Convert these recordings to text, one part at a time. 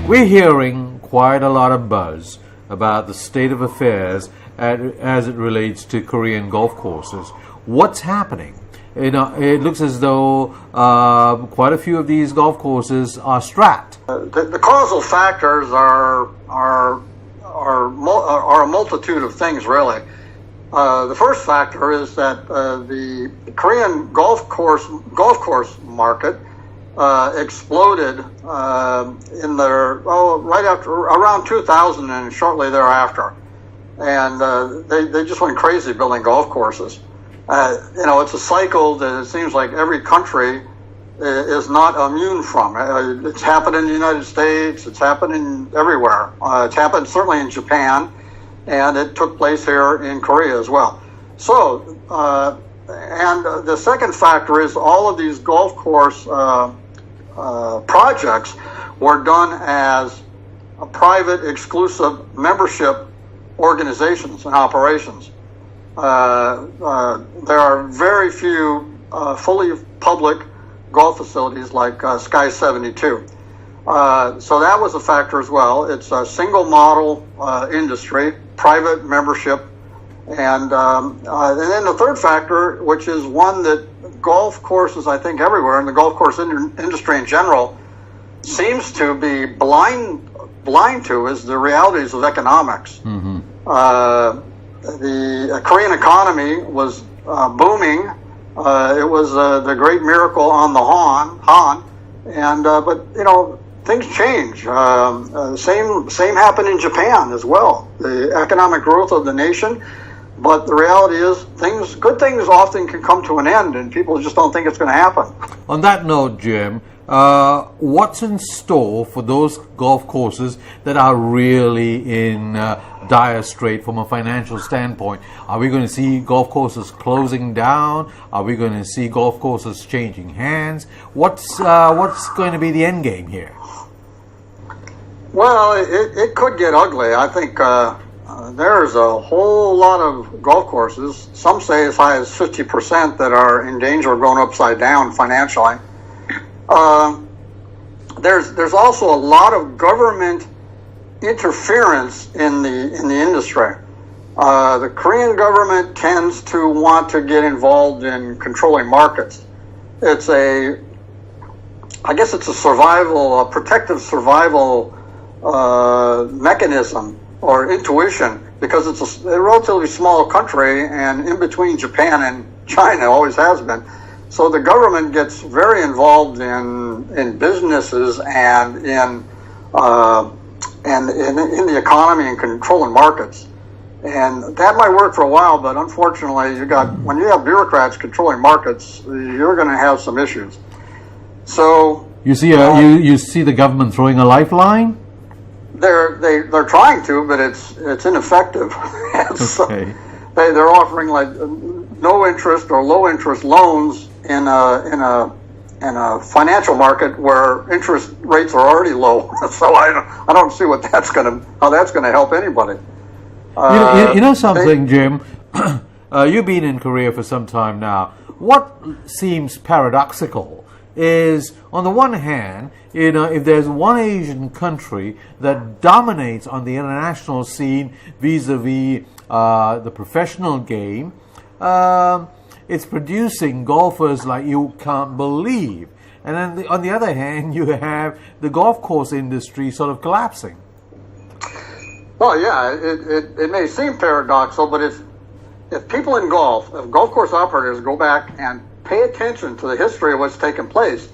We're hearing quite a lot of buzz about the state of affairs as it relates to Korean golf courses. What's happening? It looks as though quite a few of these golf courses are strapped. The causal factors are a multitude of things, really. The first factor is that the Korean golf course market exploded right after around 2000 and shortly thereafter, and they just went crazy building golf courses. It's a cycle that it seems like every country is not immune from. It's happened in the United States. It's happening everywhere. It's happened certainly in Japan, and it took place here in Korea as well. So, and the second factor is all of these golf course projects were done as a private, exclusive membership organizations and operations. There are very few fully public golf facilities like Sky 72. So that was a factor as well. It's a single model industry, private membership. And then the third factor, which is one that golf courses, I think everywhere, and the golf course industry in general, seems to be blind to, is the realities of economics. Mm-hmm. The Korean economy was booming. It was the great miracle on the Han, and but things change. Same happened in Japan as well. The economic growth of the nation, but the reality is good things often can come to an end, and people just don't think it's going to happen. On that note, Jim, what's in store for those golf courses that are really in dire strait from a financial standpoint? Are we going to see golf courses closing down? Are we going to see golf courses changing hands? What's going to be the end game here? Well, it could get ugly. I think there's a whole lot of golf courses, some say as high as 50%, that are in danger of going upside down financially. There's also a lot of government interference in the industry. The Korean government tends to want to get involved in controlling markets. I guess it's a protective survival mechanism or intuition, because it's a relatively small country, and in between Japan and China always has been. So the government gets very involved in businesses and in the economy and controlling markets, and that might work for a while. But unfortunately, when you have bureaucrats controlling markets, you're going to have some issues. So you see the government throwing a lifeline. They're trying to, but it's ineffective. Okay. They're offering like no interest or low interest loans in a financial market where interest rates are already low. So I don't see how that's going to help anybody. You know something, Jim? You've been in Korea for some time now. What seems paradoxical is, on the one hand, if there's one Asian country that dominates on the international scene vis-a-vis the professional game, it's producing golfers like you can't believe. And then on the other hand, you have the golf course industry sort of collapsing. Well, yeah, it may seem paradoxical, but if people in golf course operators go back and pay attention to the history of what's taken place,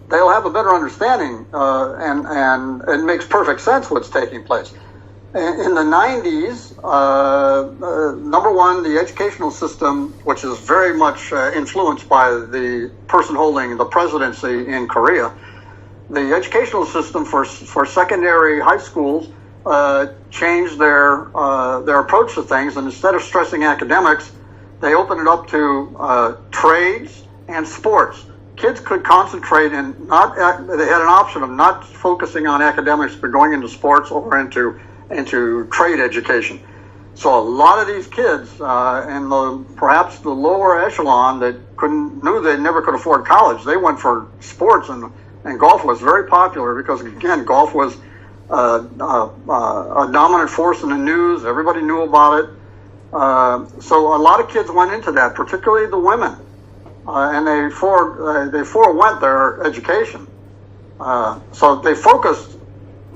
they'll have a better understanding, and it makes perfect sense what's taking place. In the 90s, number one, the educational system, which is very much influenced by the person holding the presidency in Korea, the educational system for secondary high schools changed their approach to things, and instead of stressing academics, they opened it up to trades and sports. Kids could concentrate and they had an option of not focusing on academics but going into sports or into trade education. So a lot of these kids in perhaps the lower echelon that knew they never could afford college, they went for sports, and golf was very popular because, again, golf was a dominant force in the news. Everybody knew about it. So a lot of kids went into that, particularly the women, and they forewent their education. So they focused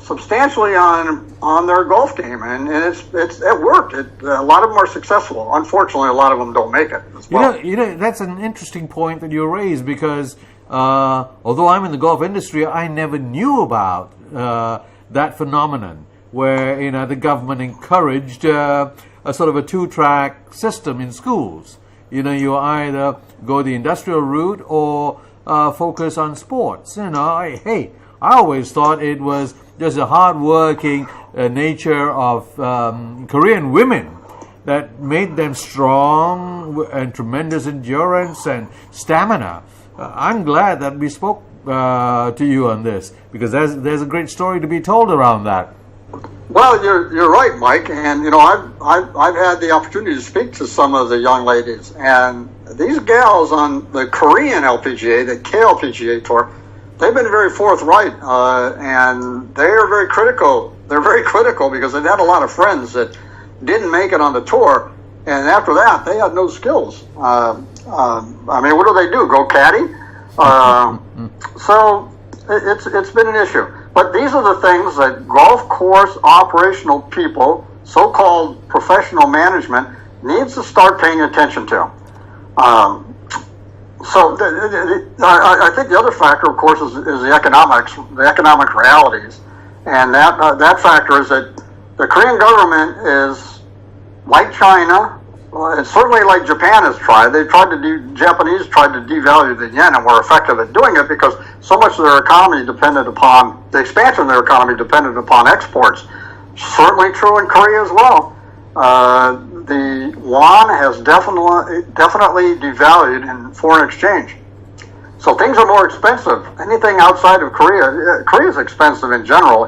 substantially on their golf game, and it worked. A lot of them are successful. Unfortunately, a lot of them don't make it as well. You know, that's an interesting point that you raised, because although I'm in the golf industry, I never knew about that phenomenon where, you know, the government encouraged a sort of a two-track system in schools. You know, you either go the industrial route or focus on sports. You know, I always thought it was just a hard-working nature of Korean women that made them strong and tremendous endurance and stamina. I'm glad that we spoke to you on this, because there's a great story to be told around that. Well, you're right, Mike, and you know I've had the opportunity to speak to some of the young ladies, and these gals on the Korean LPGA, the KLPGA tour, they've been very forthright, and they are very critical. They're very critical because they've had a lot of friends that didn't make it on the tour, and after that they had no skills. I mean, what do? Go caddy? So it's been an issue. But these are the things that golf course operational people, so-called professional management, needs to start paying attention to. So I think the other factor, of course, is the economic realities, and that factor is that the Korean government is like China. Well, it's certainly like Japan has tried. Japanese tried to devalue the yen and were effective at doing it because so much of their economy depended upon, the expansion of their economy depended upon exports. Certainly true in Korea as well. The won has definitely devalued in foreign exchange. So things are more expensive. Anything outside of Korea is expensive in general,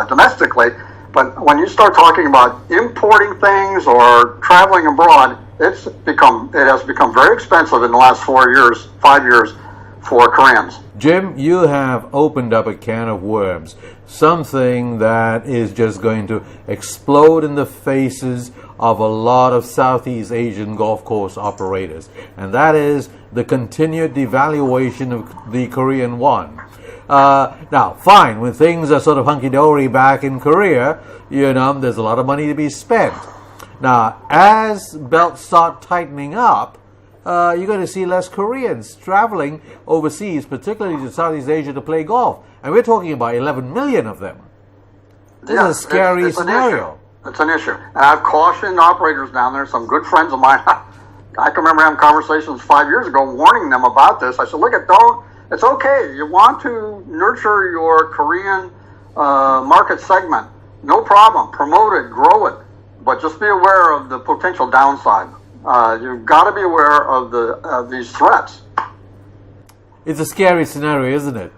domestically. But when you start talking about importing things or traveling abroad, it has become very expensive in the last 5 years for Koreans. Jim, you have opened up a can of worms, something that is just going to explode in the faces of a lot of Southeast Asian golf course operators, and that is the continued devaluation of the Korean won. Now, fine, when things are sort of hunky-dory back in Korea, you know, there's a lot of money to be spent. Now, as belts start tightening up, you're going to see less Koreans traveling overseas, particularly to Southeast Asia, to play golf. And we're talking about 11 million of them. This is a scary scenario. It's an issue. And I've cautioned operators down there, some good friends of mine. I can remember having conversations 5 years ago warning them about this. I said, look, it's okay. You want to nurture your Korean market segment. No problem. Promote it, grow it. But just be aware of the potential downside. You've got to be aware of these threats. It's a scary scenario, isn't it?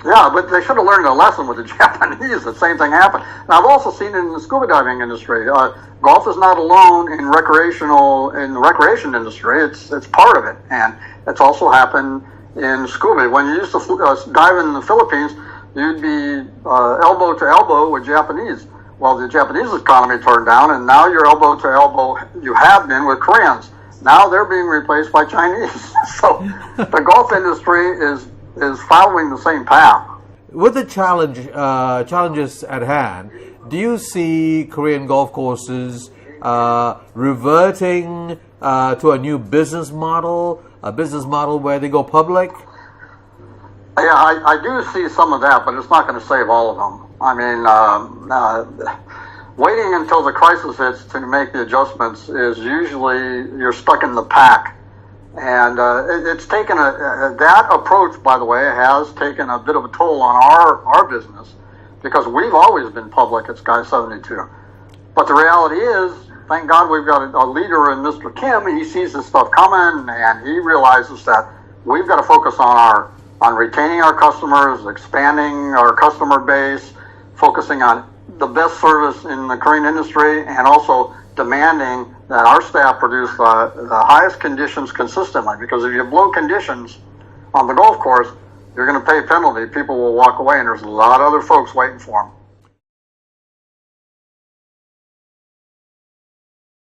Yeah, but they should have learned a lesson with the Japanese. The same thing happened. And I've also seen it in the scuba diving industry. Golf is not alone in the recreation industry. It's part of it, and it's also happened in scuba. When you used to dive in the Philippines, you'd be elbow to elbow with Japanese. Well, the Japanese economy turned down, and now you're elbow to elbow. You have been with Koreans. Now they're being replaced by Chinese. So the golf industry is following the same path. With the challenges at hand, do you see Korean golf courses reverting to a new business model, a business model where they go public? Yeah, I do see some of that, but it's not going to save all of them. I mean, waiting until the crisis hits to make the adjustments is usually you're stuck in the pack. And it's taken that approach, by the way, has taken a bit of a toll on our business because we've always been public at Sky 72. But the reality is, thank God we've got a leader in Mr. Kim. He sees this stuff coming, and he realizes that we've got to focus on retaining our customers, expanding our customer base, focusing on the best service in the Korean industry, and also demanding that our staff produce the highest conditions consistently, because if you blow conditions on the golf course, you're going to pay a penalty. People will walk away, and there's a lot of other folks waiting for them.